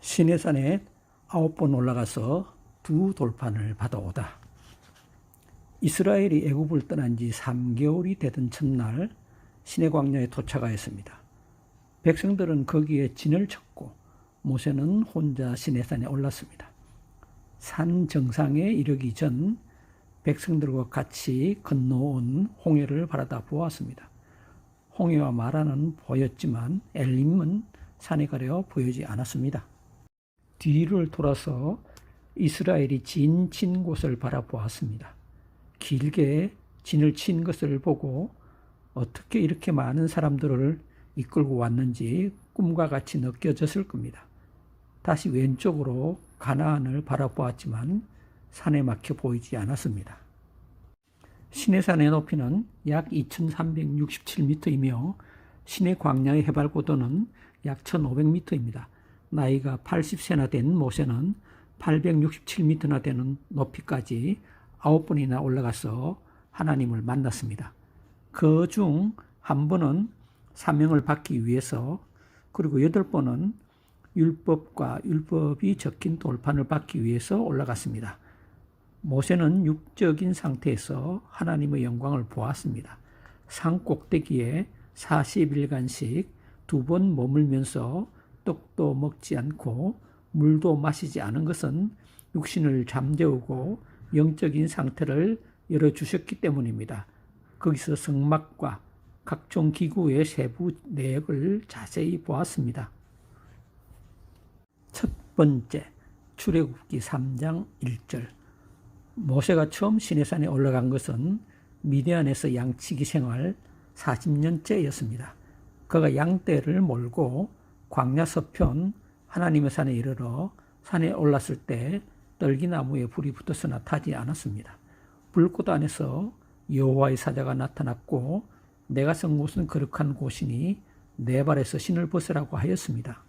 시내산에 9번 올라가서 두 돌판을 받아오다. 이스라엘이 애굽을 떠난 지 3개월이 되던 첫날 시내 광야에 도착하였습니다. 백성들은 거기에 진을 쳤고 모세는 혼자 시내산에 올랐습니다. 산 정상에 이르기 전 백성들과 같이 건너온 홍해를 바라다 보았습니다. 홍해와 마라는 보였지만 엘림은 산에 가려 보이지 않았습니다. 뒤를 돌아서 이스라엘이 진 친 곳을 바라보았습니다. 길게 진을 친 것을 보고 어떻게 이렇게 많은 사람들을 이끌고 왔는지 꿈과 같이 느껴졌을 겁니다. 다시 왼쪽으로 가나안을 바라보았지만 산에 막혀 보이지 않았습니다. 시내산의 높이는 약 2367m이며 시내 광야의 해발 고도는 약 1500m입니다. 나이가 80세나 된 모세는 867m나 되는 높이까지 9번이나 올라가서 하나님을 만났습니다. 그 중 한 번은 사명을 받기 위해서, 그리고 8번은 율법과 율법이 적힌 돌판을 받기 위해서 올라갔습니다. 모세는 육적인 상태에서 하나님의 영광을 보았습니다. 산 꼭대기에 40일간씩 2번 머물면서 떡도 먹지 않고 물도 마시지 않은 것은 육신을 잠재우고 영적인 상태를 열어주셨기 때문입니다. 거기서 성막과 각종 기구의 세부 내역을 자세히 보았습니다. 첫 번째, 출애굽기 3장 1절. 모세가 처음 시내산에 올라간 것은 미디안에서 양치기 생활 40년째였습니다. 그가 양떼를 몰고 광야 서편 하나님의 산에 이르러 산에 올랐을 때 떨기나무에 불이 붙었으나 타지 않았습니다. 불꽃 안에서 여호와의 사자가 나타났고 내가 선 곳은 거룩한 곳이니 내 발에서 신을 벗으라고 하였습니다.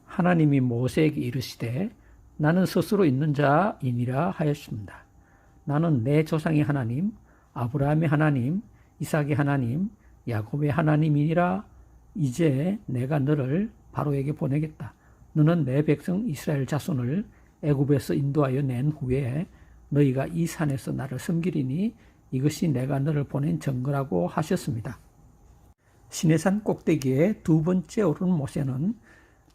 하나님이 모세에게 이르시되 나는 스스로 있는 자이니라 하였습니다. 나는 내 조상의 하나님, 아브라함의 하나님, 이삭의 하나님, 야곱의 하나님이니라. 이제 내가 너를 바로에게 보내겠다. 너는 내 백성 이스라엘 자손을 애굽에서 인도하여 낸 후에 너희가 이 산에서 나를 섬기리니 이것이 내가 너를 보낸 증거라고 하셨습니다. 시내산 꼭대기에 두 번째 오른 모세는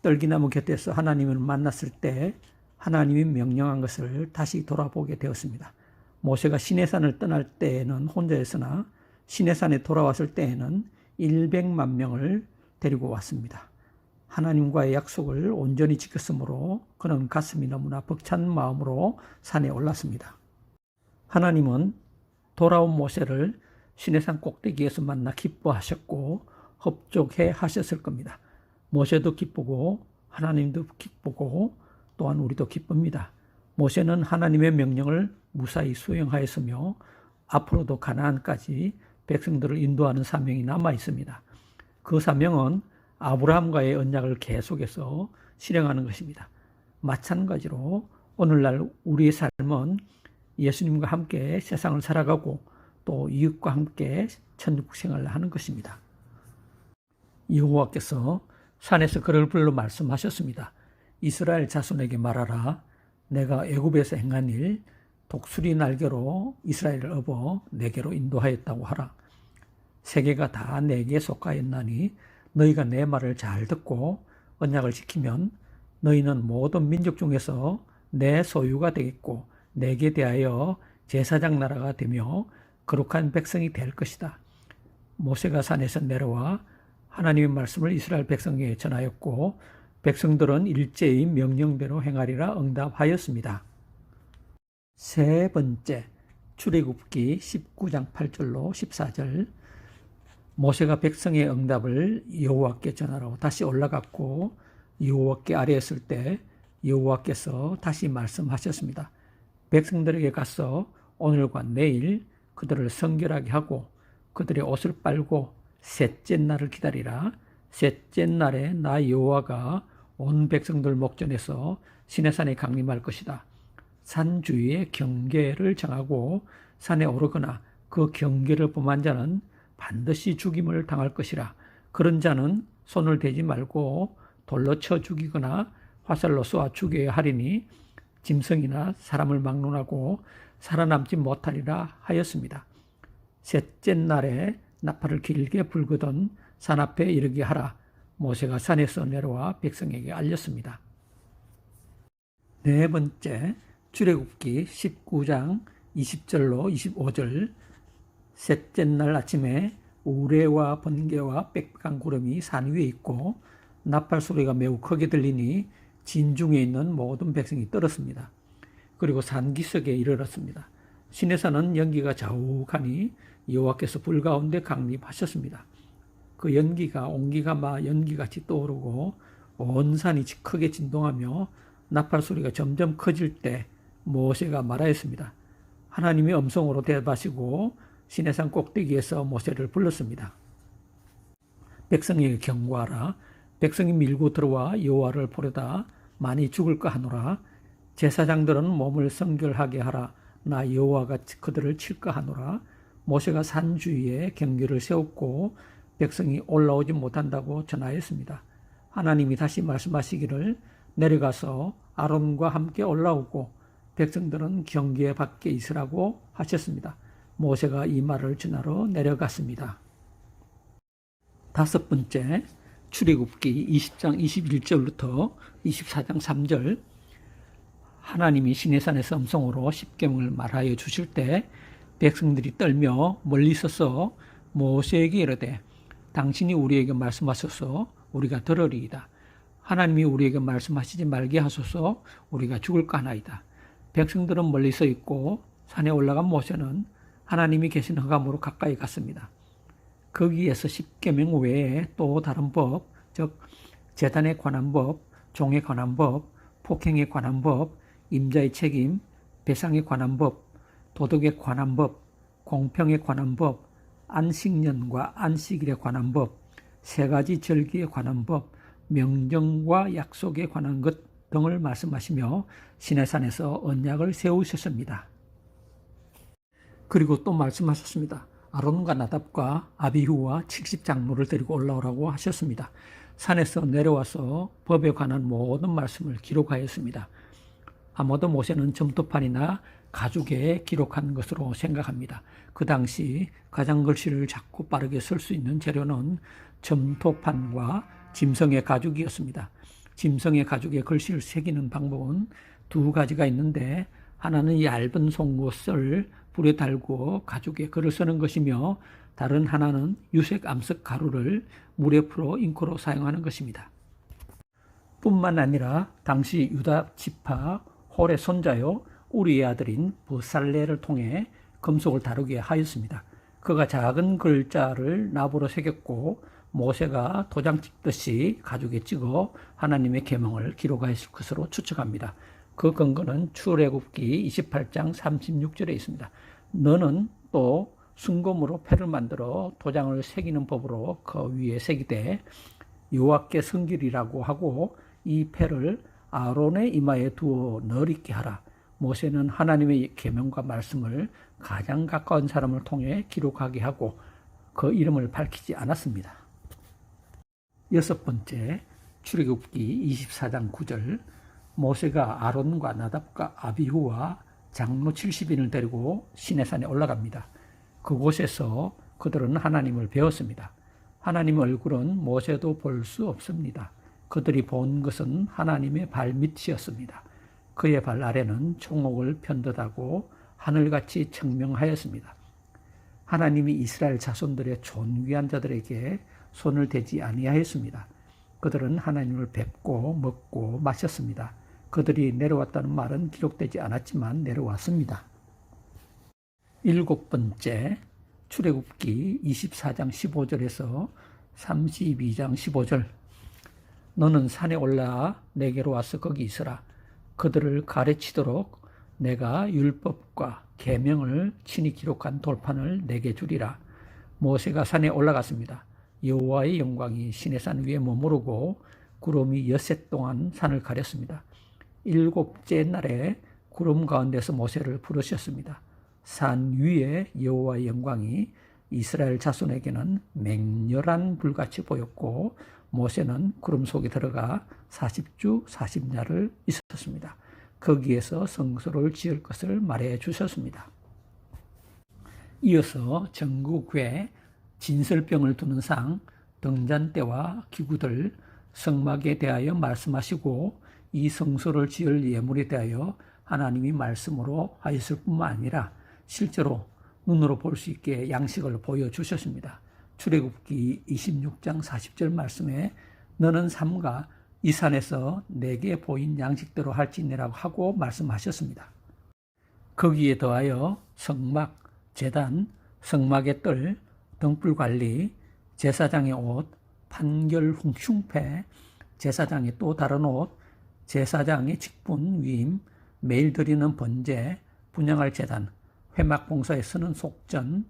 떨기나무 곁에서 하나님을 만났을 때 하나님이 명령한 것을 다시 돌아보게 되었습니다. 모세가 시내산을 떠날 때에는 혼자였으나 시내산에 돌아왔을 때에는 100만 명을 데리고 왔습니다. 하나님과의 약속을 온전히 지켰으므로 그는 가슴이 너무나 벅찬 마음으로 산에 올랐습니다. 하나님은 돌아온 모세를 시내산 꼭대기에서 만나 기뻐하셨고 협족해 하셨을 겁니다. 모세도 기쁘고 하나님도 기쁘고 또한 우리도 기쁩니다. 모세는 하나님의 명령을 무사히 수행하였으며 앞으로도 가나안까지 백성들을 인도하는 사명이 남아 있습니다. 그 사명은 아브라함과의 언약을 계속해서 실행하는 것입니다. 마찬가지로 오늘날 우리의 삶은 예수님과 함께 세상을 살아가고 또 이웃과 함께 천국 생활을 하는 것입니다. 여호와께서 산에서 그를 불러 말씀하셨습니다. 이스라엘 자손에게 말하라. 내가 애굽에서 행한 일 독수리 날개로 이스라엘을 업어 내게로 인도하였다고 하라. 세계가 다 내게 속하였나니 너희가 내 말을 잘 듣고 언약을 지키면 너희는 모든 민족 중에서 내 소유가 되겠고 내게 대하여 제사장 나라가 되며 거룩한 백성이 될 것이다. 모세가 산에서 내려와 하나님의 말씀을 이스라엘 백성에게 전하였고 백성들은 일제히 명령대로 행하리라 응답하였습니다. 세 번째, 출애굽기 19장 8절로 14절. 모세가 백성의 응답을 여호와께 전하러 다시 올라갔고 여호와께 아뢰었을 때 여호와께서 다시 말씀하셨습니다. 백성들에게 가서 오늘과 내일 그들을 성결하게 하고 그들의 옷을 빨고 셋째 날을 기다리라. 셋째 날에 나 여호와가 온 백성들 목전에서 시내산에 강림할 것이다. 산 주위에 경계를 정하고 산에 오르거나 그 경계를 범한 자는 반드시 죽임을 당할 것이라. 그런 자는 손을 대지 말고 돌로 쳐 죽이거나 화살로 쏘아 죽여야 하리니 짐승이나 사람을 막론하고 살아남지 못하리라 하였습니다. 셋째 날에 나팔을 길게 불거든 산 앞에 이르게 하라. 모세가 산에서 내려와 백성에게 알렸습니다. 네 번째, 출애굽기 19장 20절로 25절. 셋째 날 아침에 우레와 번개와 빽빽한 구름이 산 위에 있고 나팔 소리가 매우 크게 들리니 진중에 있는 모든 백성이 떨었습니다. 그리고 산기슭에 이르렀습니다. 시내산은 연기가 자욱하니 여호와께서 불 가운데 강림하셨습니다. 그 연기가 온기가 막 연기같이 떠오르고 온 산이 크게 진동하며 나팔 소리가 점점 커질 때 모세가 말하였습니다. 하나님의 음성으로 대답하시고 시내산 꼭대기에서 모세를 불렀습니다. 백성에게 경고하라. 백성이 밀고 들어와 여호와를 보려다 많이 죽을까 하노라. 제사장들은 몸을 성결하게 하라. 나 여호와가 그들을 칠까 하노라. 모세가 산 주위에 경계를 세웠고 백성이 올라오지 못한다고 전하였습니다. 하나님이 다시 말씀하시기를 내려가서 아론과 함께 올라오고 백성들은 경계 밖에 있으라고 하셨습니다. 모세가 이 말을 전하러 내려갔습니다. 다섯 번째, 출애굽기 20장 21절부터 24장 3절. 하나님이 시내산에서 음성으로 십계명을 말하여 주실 때 백성들이 떨며 멀리 서서 모세에게 이르되 당신이 우리에게 말씀하소서 우리가 들으리이다. 하나님이 우리에게 말씀하시지 말게 하소서 우리가 죽을까 하나이다. 백성들은 멀리 서 있고 산에 올라간 모세는 하나님이 계신 흑암으로 가까이 갔습니다. 거기에서 십계명 외에 또 다른 법, 즉 제단에 관한 법, 종에 관한 법, 폭행에 관한 법, 임자의 책임, 배상에 관한 법, 도덕에 관한 법, 공평에 관한 법, 안식년과 안식일에 관한 법, 세 가지 절기에 관한 법, 명령과 약속에 관한 것 등을 말씀하시며 시내산에서 언약을 세우셨습니다. 그리고 또 말씀하셨습니다. 아론과 나답과 아비후와 70장로를 데리고 올라오라고 하셨습니다. 산에서 내려와서 법에 관한 모든 말씀을 기록하였습니다. 아마도 모세는 점토판이나 가죽에 기록한 것으로 생각합니다. 그 당시 가장 글씨를 작고 빠르게 쓸 수 있는 재료는 점토판과 짐승의 가죽이었습니다. 짐승의 가죽에 글씨를 새기는 방법은 두 가지가 있는데 하나는 얇은 송곳을 불에 달고 가죽에 글을 쓰는 것이며 다른 하나는 유색 암석 가루를 물에 풀어 잉크로 사용하는 것입니다. 뿐만 아니라 당시 유다 지파 홀의 손자요 우리의 아들인 브살레를 통해 금속을 다루게 하였습니다. 그가 작은 글자를 나무로 새겼고 모세가 도장 찍듯이 가죽에 찍어 하나님의 계명을 기록하였을 것으로 추측합니다. 그 근거는 출애굽기 28장 36절에 있습니다. 너는 또 순금으로 패를 만들어 도장을 새기는 법으로 그 위에 새기되 여호와께 성길이라고 하고 이 패를 아론의 이마에 두어 널 있게 하라. 모세는 하나님의 계명과 말씀을 가장 가까운 사람을 통해 기록하게 하고 그 이름을 밝히지 않았습니다. 여섯 번째, 출애굽기 24장 9절. 모세가 아론과 나답과 아비후와 장로 70인을 데리고 시내산에 올라갑니다. 그곳에서 그들은 하나님을 배웠습니다. 하나님의 얼굴은 모세도 볼 수 없습니다. 그들이 본 것은 하나님의 발밑이었습니다. 그의 발 아래는 총옥을 편듯하고 하늘같이 청명하였습니다. 하나님이 이스라엘 자손들의 존귀한 자들에게 손을 대지 아니하였습니다. 그들은 하나님을 뵙고 먹고 마셨습니다. 그들이 내려왔다는 말은 기록되지 않았지만 내려왔습니다. 일곱 번째, 출애굽기 24장 15절에서 32장 15절. 너는 산에 올라와 내게로 와서 거기 있으라. 그들을 가르치도록 내가 율법과 계명을 친히 기록한 돌판을 내게 주리라. 모세가 산에 올라갔습니다. 여호와의 영광이 시내산 위에 머무르고 구름이 엿새 동안 산을 가렸습니다. 일곱째 날에 구름 가운데서 모세를 부르셨습니다. 산 위에 여호와의 영광이 이스라엘 자손에게는 맹렬한 불같이 보였고 모세는 구름 속에 들어가 40주 40야를 있었습니다. 거기에서 성소를 지을 것을 말해 주셨습니다. 이어서 전국에 진설병을 두는 상, 등잔대와 기구들, 성막에 대하여 말씀하시고 이 성소를 지을 예물에 대하여 하나님이 말씀으로 하셨을 뿐만 아니라 실제로 눈으로 볼 수 있게 양식을 보여주셨습니다. 출애굽기 26장 40절 말씀에 너는 삼가 이 산에서 내게 보인 양식대로 할지니라고 하고 말씀하셨습니다. 거기에 더하여 성막, 제단, 성막의 뜰, 등불관리, 제사장의 옷, 판결 흉패, 제사장의 또 다른 옷, 제사장의 직분, 위임, 매일 드리는 번제, 분향할 제단, 회막 봉사에 쓰는 속전,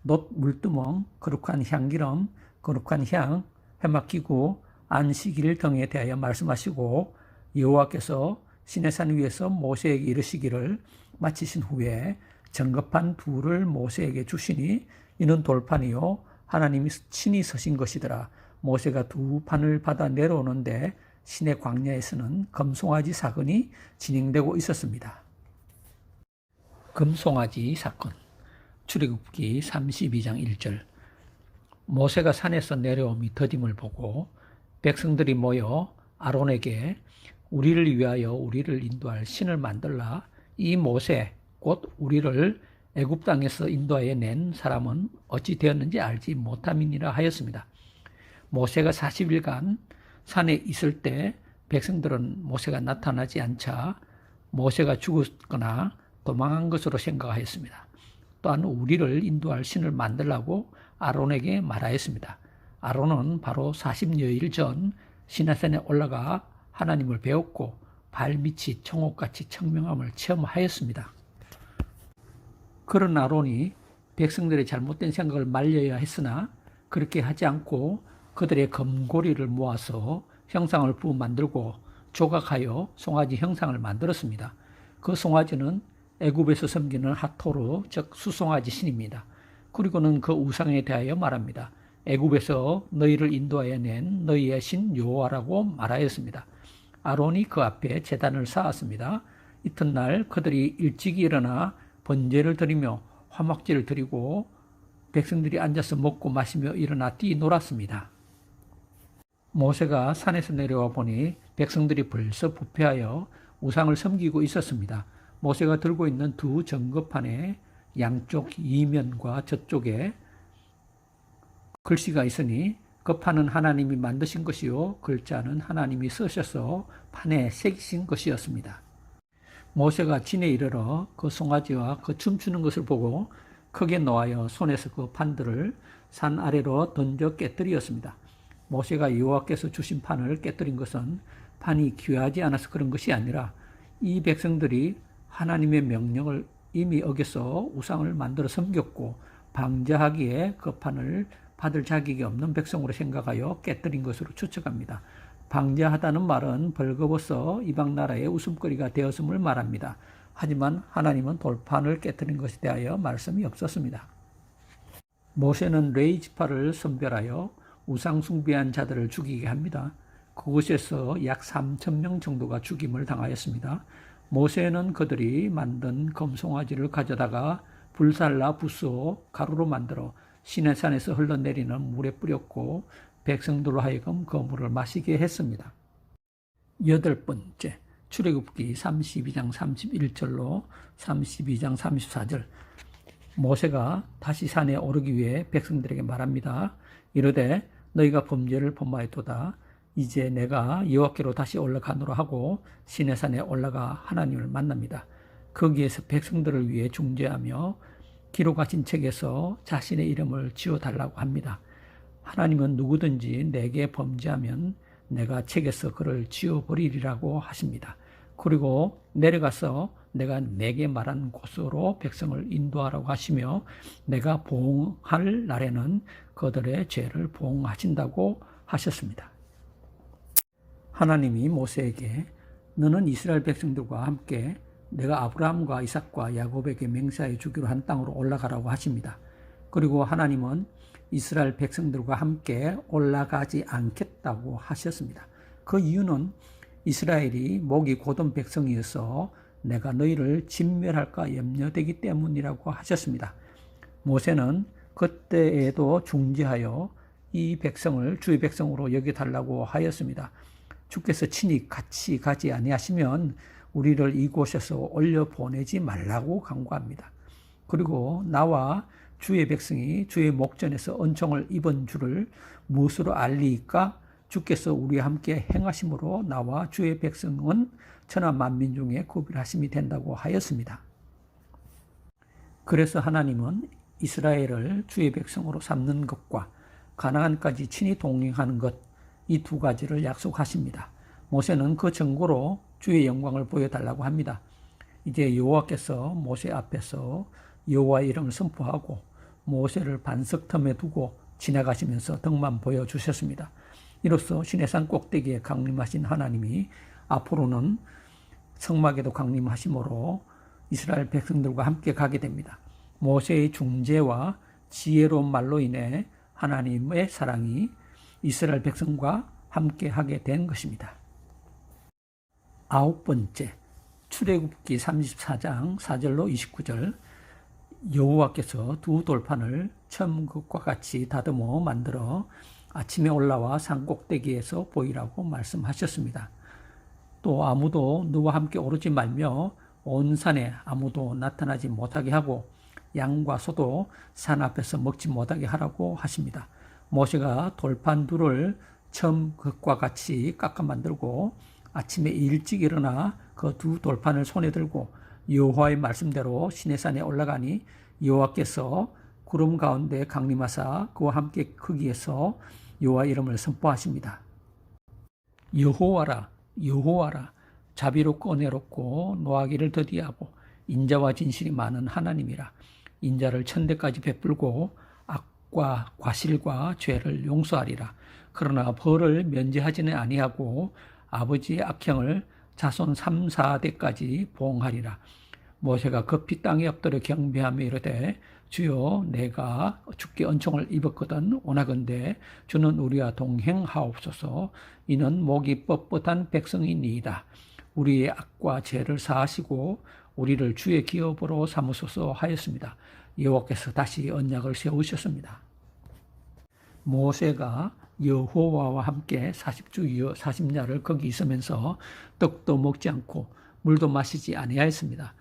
놋 물두멍, 거룩한 향기름, 거룩한 향, 회막기구, 안식일 등에 대하여 말씀하시고 여호와께서 시내산 위에서 모세에게 이르시기를 마치신 후에 정급판 둘을 모세에게 주시니 이는 돌판이요 하나님이 친히 서신 것이더라. 모세가 두 판을 받아 내려오는데 시내 광야에서는 금송아지 사건이 진행되고 있었습니다. 금송아지 사건. 출애굽기 32장 1절. 모세가 산에서 내려오미 더딤을 보고 백성들이 모여 아론에게 우리를 위하여 우리를 인도할 신을 만들라. 이 모세 곧 우리를 애굽 땅에서 인도하여 낸 사람은 어찌 되었는지 알지 못함이니라 하였습니다. 모세가 40일간 산에 있을 때 백성들은 모세가 나타나지 않자 모세가 죽었거나 도망한 것으로 생각하였습니다. 또한 우리를 인도할 신을 만들라고 아론에게 말하였습니다. 아론은 바로 40여일 전 시내산에 올라가 하나님을 배웠고 발밑이 청옥같이 청명함을 체험하였습니다. 그런 아론이 백성들의 잘못된 생각을 말려야 했으나 그렇게 하지 않고 그들의 금고리를 모아서 형상을 부어 만들고 조각하여 송아지 형상을 만들었습니다. 그 송아지는 애굽에서 섬기는 하토르, 즉 수송아지 신입니다. 그리고는 그 우상에 대하여 말합니다. 애굽에서 너희를 인도하여 낸 너희의 신 여호와라고 말하였습니다. 아론이 그 앞에 제단을 쌓았습니다. 이튿날 그들이 일찍 일어나 번제를 드리며 화목제를 드리고 백성들이 앉아서 먹고 마시며 일어나 뛰놀았습니다. 모세가 산에서 내려와 보니 백성들이 벌써 부패하여 우상을 섬기고 있었습니다. 모세가 들고 있는 두 전거판의 양쪽 이면과 저쪽에 글씨가 있으니 그 판은 하나님이 만드신 것이요 글자는 하나님이 쓰셔서 판에 새기신 것이었습니다. 모세가 진에 이르러 그 송아지와 그 춤추는 것을 보고 크게 노하여 손에서 그 판들을 산 아래로 던져 깨뜨리었습니다. 모세가 여호와께서 주신 판을 깨뜨린 것은 판이 귀하지 않아서 그런 것이 아니라 이 백성들이 하나님의 명령을 이미 어겨서 우상을 만들어 섬겼고 방자하기에 그 판을 받을 자격이 없는 백성으로 생각하여 깨뜨린 것으로 추측합니다. 방자하다는 말은 벌거벗어 이방 나라의 웃음거리가 되었음을 말합니다. 하지만 하나님은 돌판을 깨뜨린 것에 대하여 말씀이 없었습니다. 모세는 레위 지파를 선별하여 우상 숭배한 자들을 죽이게 합니다. 그곳에서 약 3,000명 정도가 죽임을 당하였습니다. 모세는 그들이 만든 금송아지를 가져다가 불살라 부수어 가루로 만들어 시내산에서 흘러내리는 물에 뿌렸고 백성들로 하여금 그 물을 마시게 했습니다. 여덟 번째, 출애굽기 32장 31절로 32장 34절. 모세가 다시 산에 오르기 위해 백성들에게 말합니다. 이르되 너희가 범죄를 범하였도다. 이제 내가 여호와께로 다시 올라가노라 하고 시내산에 올라가 하나님을 만납니다. 거기에서 백성들을 위해 중재하며 기록하신 책에서 자신의 이름을 지워달라고 합니다. 하나님은 누구든지 내게 범죄하면 내가 책에서 그를 지워버리리라고 하십니다. 그리고 내려가서 내가 내게 말한 곳으로 백성을 인도하라고 하시며 내가 보응할 날에는 그들의 죄를 보응하신다고 하셨습니다. 하나님이 모세에게 너는 이스라엘 백성들과 함께 내가 아브라함과 이삭과 야곱에게 맹세하여 주기로 한 땅으로 올라가라고 하십니다. 그리고 하나님은 이스라엘 백성들과 함께 올라가지 않겠다고 하셨습니다. 그 이유는 이스라엘이 목이 곧은 백성이어서 내가 너희를 진멸할까 염려되기 때문이라고 하셨습니다. 모세는 그때에도 중지하여 이 백성을 주의 백성으로 여겨달라고 하였습니다. 주께서 친히 같이 가지 아니하시면 우리를 이곳에서 올려보내지 말라고 강구합니다. 그리고 나와 주의 백성이 주의 목전에서 은총을 입은 줄을 무엇으로 알리까? 주께서 우리와 함께 행하심으로 나와 주의 백성은 천하 만민 중에 구별하심이 된다고 하였습니다. 그래서 하나님은 이스라엘을 주의 백성으로 삼는 것과 가나안까지 친히 동행하는 것, 이 두 가지를 약속하십니다. 모세는 그 증거로 주의 영광을 보여달라고 합니다. 이제 여호와께서 모세 앞에서 여호와의 이름을 선포하고 모세를 반석 틈에 두고 지나가시면서 등만 보여주셨습니다. 이로써 시내산 꼭대기에 강림하신 하나님이 앞으로는 성막에도 강림하심으로 이스라엘 백성들과 함께 가게 됩니다. 모세의 중재와 지혜로운 말로 인해 하나님의 사랑이 이스라엘 백성과 함께 하게 된 것입니다. 9번째, 출애굽기 34장 4절로 29절. 여호와께서 두 돌판을 처음 것과 같이 다듬어 만들어 아침에 올라와 산 꼭대기에서 보이라고 말씀하셨습니다. 또 아무도 너와 함께 오르지 말며 온 산에 아무도 나타나지 못하게 하고 양과 소도 산 앞에서 먹지 못하게 하라고 하십니다. 모세가 돌판 둘을 처음 것과 같이 깎아 만들고 아침에 일찍 일어나 그 두 돌판을 손에 들고 여호와의 말씀대로 시내산에 올라가니 여호와께서 구름 가운데 강림하사 그와 함께 거기에서 여호와의 이름을 선포하십니다. 여호와라 여호와라, 자비롭고 은혜롭고 노하기를 더디하고 인자와 진실이 많은 하나님이라. 인자를 천대까지 베풀고 악과 과실과 죄를 용서하리라. 그러나 벌을 면제하지는 아니하고 아버지의 악행을 자손 3, 4대까지 보응하리라. 모세가 급히 땅에 엎드려 경배하며 이르되 주여, 내가 주께 은총을 입었거든 원하건대 주는 우리와 동행하옵소서. 이는 목이 뻣뻣한 백성이니이다. 우리의 악과 죄를 사하시고 우리를 주의 기업으로 삼으소서 하였습니다. 여호와께서 다시 언약을 세우셨습니다. 모세가 여호와와 함께 40주 40야를 거기 있으면서 떡도 먹지 않고 물도 마시지 아니하였습니다.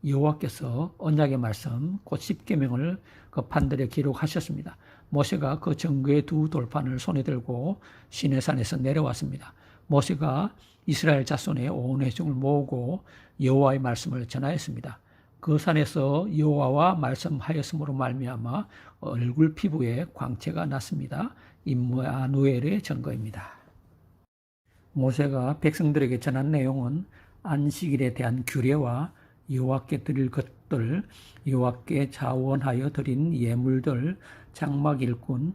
여호와께서 언약의 말씀 곧 십계명을 그 판들에 기록하셨습니다. 모세가 그 증거의 두 돌판을 손에 들고 시내산에서 내려왔습니다. 모세가 이스라엘 자손의 온 회중을 모으고 여호와의 말씀을 전하였습니다. 그 산에서 여호와와 말씀하였으므로 말미암아 얼굴 피부에 광채가 났습니다. 임마누엘의 증거입니다. 모세가 백성들에게 전한 내용은 안식일에 대한 규례와 여호와께 드릴 것들, 여호와께 자원하여 드린 예물들, 장막 일꾼,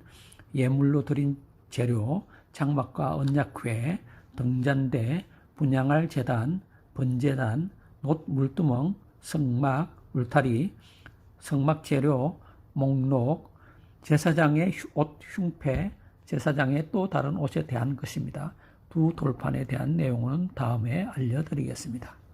예물로 드린 재료, 장막과 언약궤, 등잔대, 분향할 제단, 번제단, 놋 물두멍, 성막, 울타리, 성막 재료, 목록, 제사장의 옷 흉패, 제사장의 또 다른 옷에 대한 것입니다. 두 돌판에 대한 내용은 다음에 알려드리겠습니다.